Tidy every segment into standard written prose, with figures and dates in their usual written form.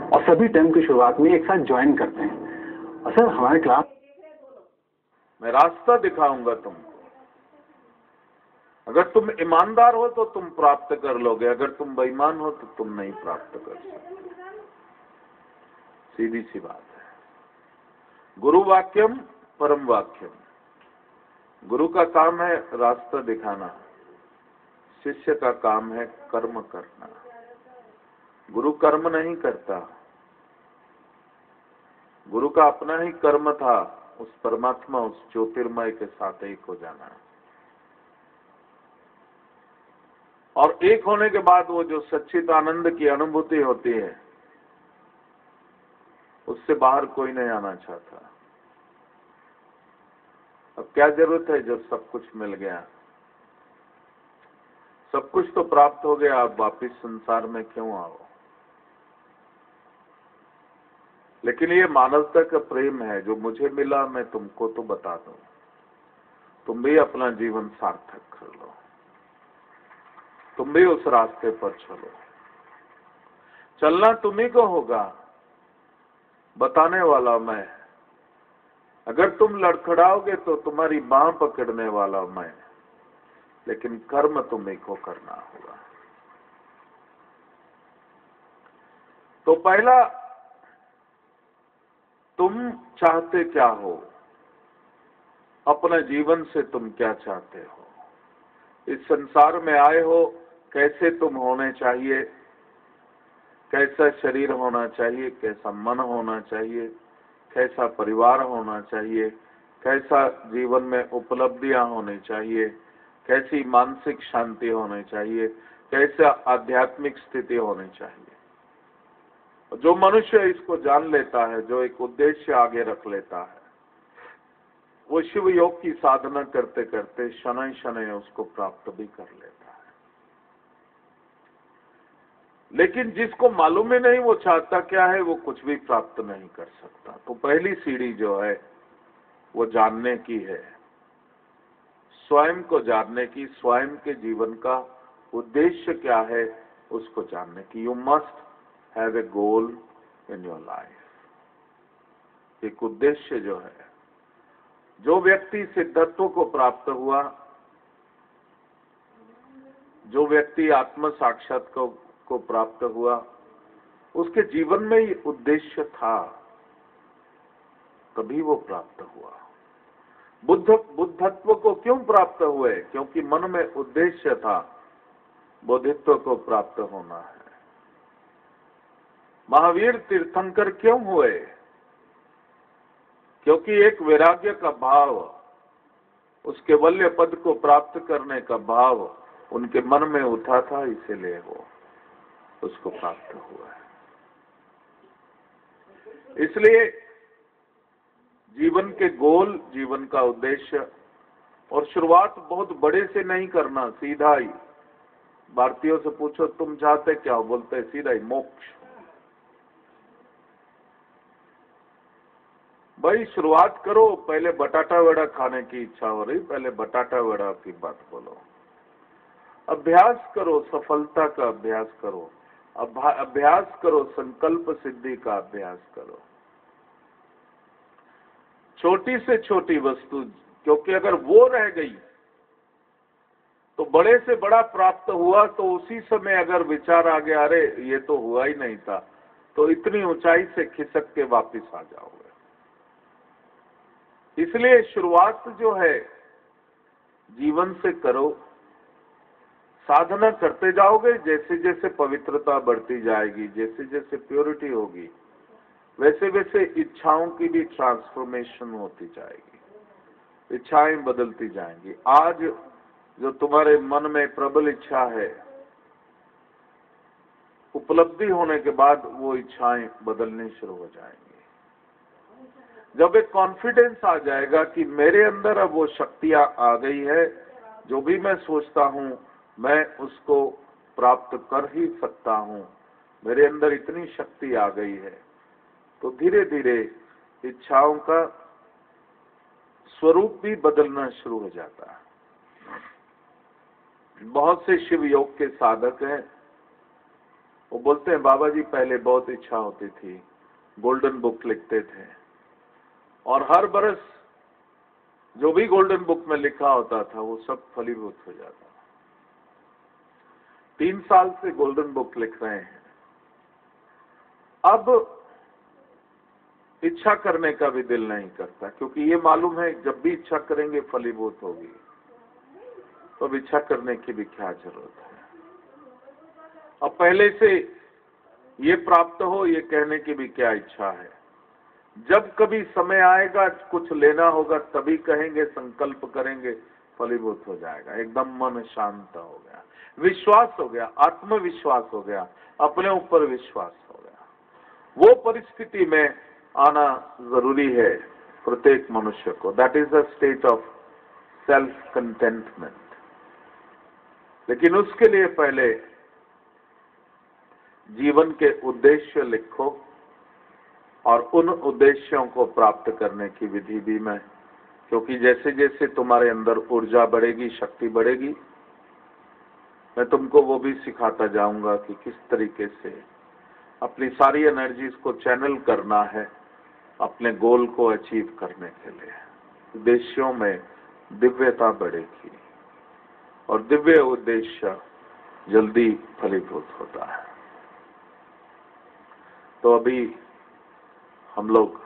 और सभी टर्म की शुरुआत में एक साथ ज्वाइन करते हैं। और सर हमारे क्लास मैं रास्ता दिखाऊंगा तुमको। अगर तुम ईमानदार हो तो तुम प्राप्त कर लोगे, अगर तुम बेईमान हो तो तुम नहीं प्राप्त कर सकते। सीधी सी बात है। गुरु वाक्यम परम वाक्यम। गुरु का काम है रास्ता दिखाना, शिष्य का काम है कर्म करना। गुरु कर्म नहीं करता, गुरु का अपना ही कर्म था, उस परमात्मा उस ज्योतिर्मय के साथ एक हो जाना। और एक होने के बाद वो जो सच्चित आनंद की अनुभूति होती है, उससे बाहर कोई नहीं आना चाहता। अब क्या जरूरत है जब सब कुछ मिल गया, सब कुछ तो प्राप्त हो गया, आप वापिस संसार में क्यों आओ। लेकिन ये मानवता का प्रेम है, जो मुझे मिला मैं तुमको तो बता दूं, तुम भी अपना जीवन सार्थक कर लो, तुम भी उस रास्ते पर चलो। चलना तुम्ही को होगा, बताने वाला मैं। अगर तुम लड़खड़ाओगे तो तुम्हारी बांह पकड़ने वाला मैं, लेकिन कर्म तुम्ही को करना होगा। तो पहला, तुम चाहते क्या हो, अपने जीवन से तुम क्या चाहते हो, इस संसार में आए हो कैसे तुम होने चाहिए, कैसा शरीर होना चाहिए, कैसा मन होना चाहिए, कैसा परिवार होना चाहिए, कैसा जीवन में उपलब्धियां होनी चाहिए, कैसी मानसिक शांति होनी चाहिए, कैसा आध्यात्मिक स्थिति होनी चाहिए। जो मनुष्य इसको जान लेता है, जो एक उद्देश्य आगे रख लेता है, वो शिव योग की साधना करते करते शनै शनै उसको प्राप्त भी कर लेता है। लेकिन जिसको मालूम ही नहीं वो चाहता क्या है, वो कुछ भी प्राप्त नहीं कर सकता। तो पहली सीढ़ी जो है वो जानने की है, स्वयं को जानने की, स्वयं के जीवन का उद्देश्य क्या है उसको जानने की। You must have a goal in your life. एक उद्देश्य जो है, जो व्यक्ति सिद्धत्व को प्राप्त हुआ, जो व्यक्ति आत्म साक्षात्कार को प्राप्त हुआ, उसके जीवन में ही उद्देश्य था, तभी वो प्राप्त हुआ। बुद्धत्व को क्यों प्राप्त हुए? क्योंकि मन में उद्देश्य था, बोधित्व को प्राप्त होना है। महावीर तीर्थंकर क्यों हुए? क्योंकि एक वैराग्य का भाव, उस केवल्य पद को प्राप्त करने का भाव उनके मन में उठा था, इसीलिए वो उसको प्राप्त हुआ है। इसलिए जीवन के गोल, जीवन का उद्देश्य, और शुरुआत बहुत बड़े से नहीं करना, सीधा ही। भारतीयों से पूछो तुम चाहते क्या हो, बोलते सीधा ही मोक्ष। भाई शुरुआत करो, पहले बटाटा वड़ा खाने की इच्छा हो रही, पहले बटाटा वड़ा की बात बोलो। अभ्यास करो, सफलता का अभ्यास करो, अभ्यास करो, संकल्प सिद्धि का अभ्यास करो। छोटी से छोटी वस्तु, क्योंकि अगर वो रह गई तो बड़े से बड़ा प्राप्त हुआ, तो उसी समय अगर विचार आ गया अरे ये तो हुआ ही नहीं था, तो इतनी ऊंचाई से खिसक के वापिस आ जाओगे। इसलिए शुरुआत जो है जीवन से करो, साधना करते जाओगे, जैसे जैसे पवित्रता बढ़ती जाएगी, जैसे जैसे प्योरिटी होगी, वैसे वैसे इच्छाओं की भी ट्रांसफॉर्मेशन होती जाएगी, इच्छाएं बदलती जाएंगी। आज जो तुम्हारे मन में प्रबल इच्छा है, उपलब्धि होने के बाद वो इच्छाएं बदलनी शुरू हो जाएंगी। जब एक कॉन्फिडेंस आ जाएगा कि मेरे अंदर अब वो शक्तियां आ गई है, जो भी मैं सोचता हूं मैं उसको प्राप्त कर ही सकता हूं, मेरे अंदर इतनी शक्ति आ गई है, तो धीरे धीरे इच्छाओं का स्वरूप भी बदलना शुरू हो जाता है। बहुत से शिव योग के साधक हैं वो बोलते हैं बाबा जी पहले बहुत इच्छा होती थी, गोल्डन बुक लिखते थे और हर बरस जो भी गोल्डन बुक में लिखा होता था वो सब फलीभूत हो जाता। 3 साल से गोल्डन बुक लिख रहे हैं। अब इच्छा करने का भी दिल नहीं करता, क्योंकि ये मालूम है जब भी इच्छा करेंगे फलीभूत होगी, तो अब इच्छा करने की भी क्या जरूरत है। अब पहले से ये प्राप्त हो ये कहने की भी क्या इच्छा है। जब कभी समय आएगा कुछ लेना होगा तभी कहेंगे, संकल्प करेंगे, फलीभूत हो जाएगा। एकदम मन शांत हो गया, विश्वास हो गया, आत्मविश्वास हो गया, अपने ऊपर विश्वास हो गया। वो परिस्थिति में आना जरूरी है प्रत्येक मनुष्य को। That is the state of self contentment. लेकिन उसके लिए पहले जीवन के उद्देश्य लिखो और उन उद्देश्यों को प्राप्त करने की विधि भी मैं, क्योंकि जैसे जैसे तुम्हारे अंदर ऊर्जा बढ़ेगी, शक्ति बढ़ेगी, मैं तुमको वो भी सिखाता जाऊंगा कि किस तरीके से अपनी सारी एनर्जीज को चैनल करना है अपने गोल को अचीव करने के लिए। उद्देश्यों में दिव्यता बढ़ेगी और दिव्य उद्देश्य जल्दी फलीभूत होता है। तो अभी हम लोग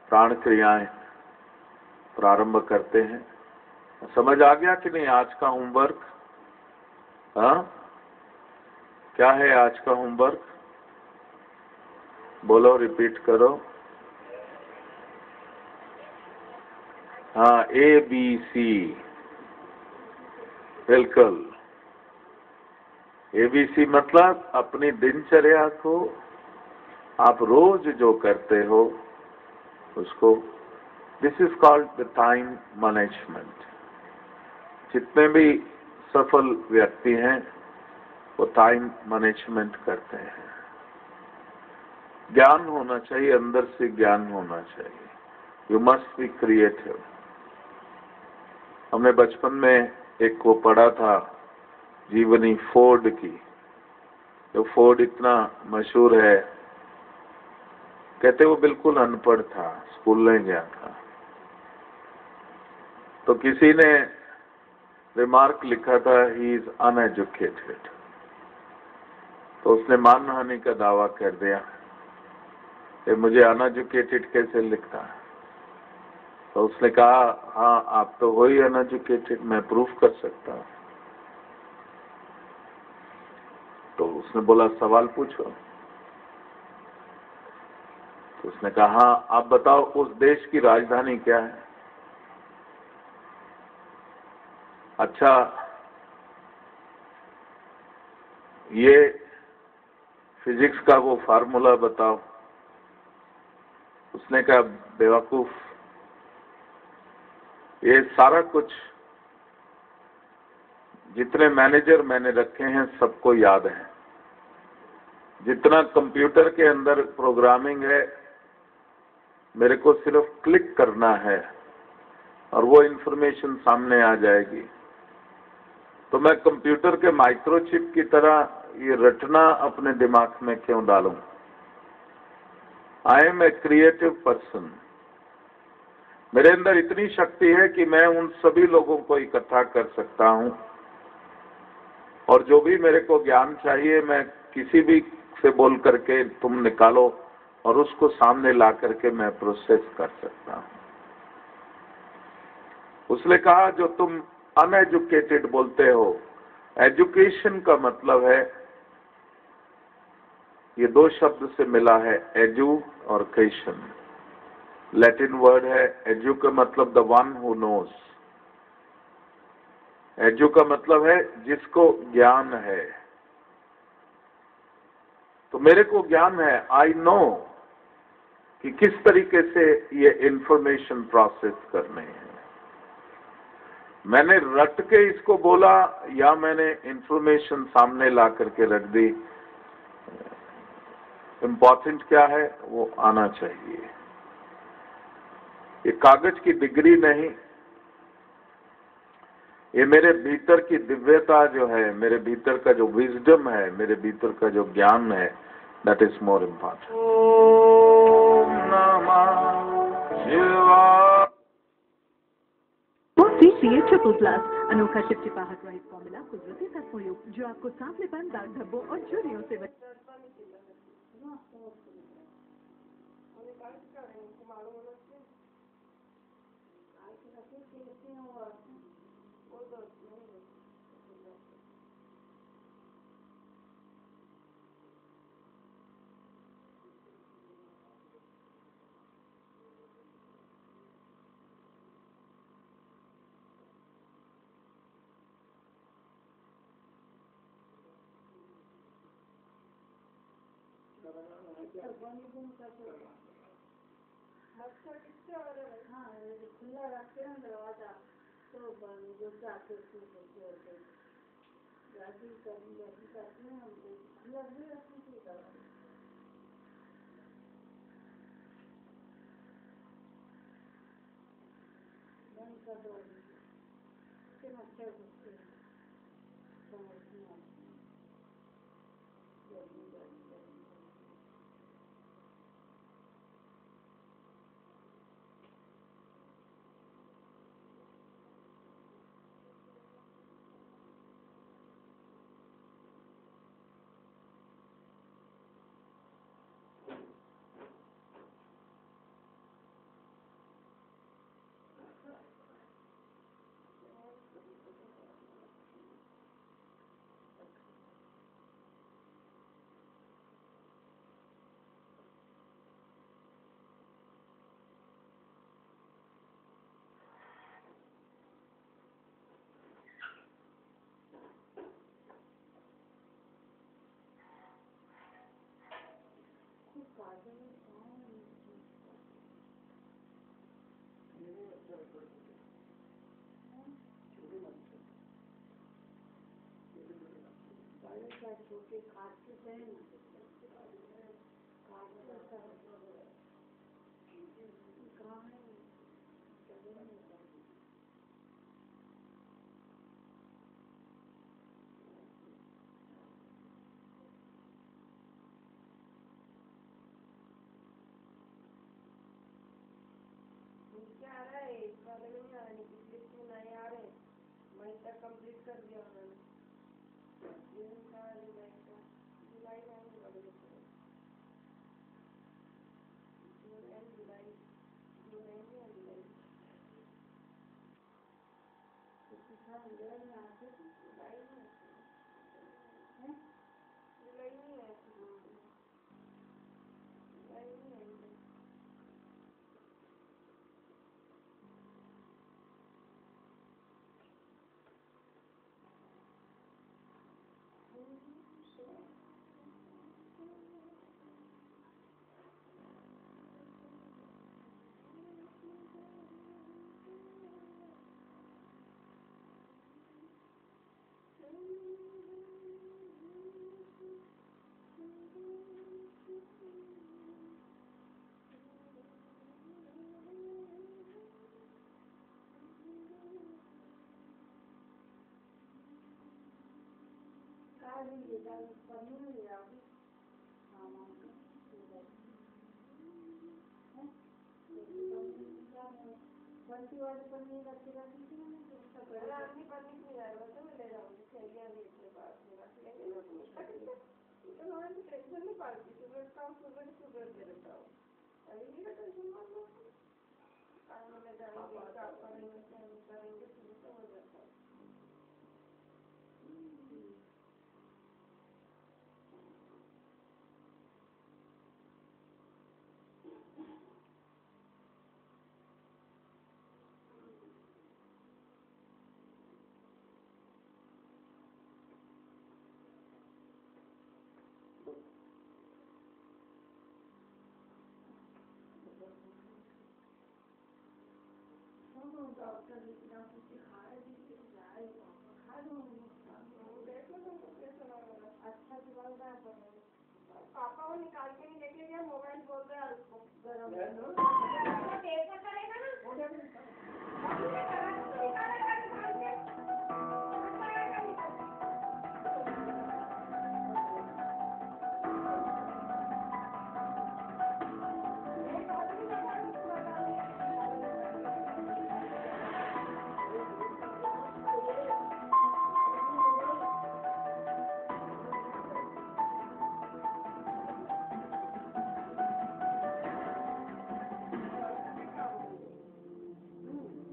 प्राण क्रियाएं प्रारंभ करते हैं। समझ आ गया कि नहीं आज का होमवर्क? हाँ, क्या है आज का होमवर्क? बोलो, रिपीट करो। हाँ, ABC। बिल्कुल। ABC मतलब अपनी दिनचर्या को आप रोज जो करते हो उसको, this is called the time management. जितने भी सफल व्यक्ति हैं वो टाइम मैनेजमेंट करते हैं। ज्ञान होना चाहिए, अंदर से ज्ञान होना चाहिए। You must be creative. हमने बचपन में एक को पढ़ा था, जीवनी फोर्ड की। जो फोर्ड इतना मशहूर है, कहते वो बिल्कुल अनपढ़ था, स्कूल नहीं गया था। तो किसी ने रिमार्क लिखा था, ही इज अनएजुकेटेड। तो उसने मानहानि का दावा कर दिया कि मुझे अनएजुकेटेड कैसे लिखता है। तो उसने कहा, हाँ आप तो हो ही अनएजुकेटेड, मैं प्रूफ कर सकता हूं। तो उसने बोला सवाल पूछो। तो उसने कहा, हाँ आप बताओ उस देश की राजधानी क्या है? अच्छा, ये फिजिक्स का वो फार्मूला बताओ। उसने कहा, बेवकूफ, ये सारा कुछ जितने मैनेजर मैंने रखे हैं सबको याद है। जितना कंप्यूटर के अंदर प्रोग्रामिंग है, मेरे को सिर्फ क्लिक करना है और वो इंफॉर्मेशन सामने आ जाएगी। तो मैं कंप्यूटर के माइक्रोचिप की तरह ये रटना अपने दिमाग में क्यों डालूं? I am a creative person. मेरे अंदर इतनी शक्ति है कि मैं उन सभी लोगों को इकट्ठा कर सकता हूं और जो भी मेरे को ज्ञान चाहिए मैं किसी भी से बोल करके तुम निकालो और उसको सामने ला करके मैं प्रोसेस कर सकता हूं। उसने कहा, जो तुम अनएजुकेटेड बोलते हो, एजुकेशन का मतलब है, ये 2 शब्द से मिला है, एजू और केशन। लैटिन वर्ड है। एजू का मतलब the one who knows. Edu का मतलब है जिसको ज्ञान है। तो मेरे को ज्ञान है, आई नो कि किस तरीके से ये इंफॉर्मेशन प्रोसेस करने हैं। मैंने रट के इसको बोला या मैंने इंफॉर्मेशन सामने ला करके रख दी, इम्पोर्टेंट क्या है, वो आना चाहिए। ये कागज की डिग्री नहीं, ये मेरे भीतर की दिव्यता जो है, मेरे भीतर का जो विजडम है, मेरे भीतर का जो ज्ञान है, दैट इज मोर इम्पॉर्टेंट। ओम नमः शिवाय। ट्रिपल प्लस अनोखा चिपचिपाहट रहित फॉर्मूला कुदरती तत्वों युक्त जो आपको सांवलेपन, दाग धब्बों और झुर्रियों से हाँ खुला रखते हैं दरवाजा तो दूसरा करते हैं खुला भी रखते हैं बंद कर दो मच्छर घुसते हैं समझ नहीं आता छोटे खाते हैं कहाँ है क्या आ रहा है इस वाले में नहीं आ रहा है पिछले में नहीं आ रहे मई तक कंप्लीट कर दिया उन्होंने जून का जुलाई में बंटी वाले पनीर रखी रखी थी मैंने आदमी पनीर नहीं आ रहा था मैं ले जाऊंगी चाहिए अभी इतने बार रख लेंगे ना तो उसका तो मैं टेंशन नहीं पाती सुबह का सुबह दे देता हूँ अभी मेरा टेंशन मत लो काम में जाएंगे काम करेंगे सुबह तो हो जाता है डॉक्टर दिखाए खा दूंगी देखो तुमको कैसा लग रहा है अच्छा तो लग रहा है पापा वो निकाल के नहीं लेके गया मोबाइल बोल रहा है उसको गरम करेगा ना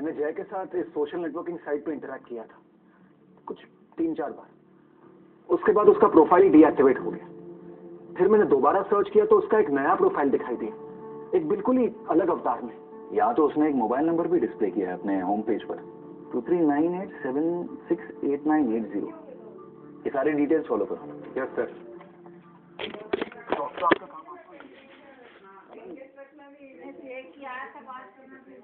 मैंने जय के साथ इस सोशल नेटवर्किंग साइट पे इंटरेक्ट किया था, कुछ 3-4 बार। उसके बाद उसका प्रोफाइल डीएक्टिवेट हो गया। फिर मैंने दोबारा सर्च किया तो उसका एक नया प्रोफाइल दिखाई दिया, एक बिल्कुल ही अलग अवतार में। यहाँ तो उसने एक मोबाइल नंबर भी डिस्प्ले किया है अपने होम पेज पर, 2398768980। ये सारी डिटेल्स फॉलो करो। Yes sir. रखना भी ऐसे है कि आया था बात करना फिर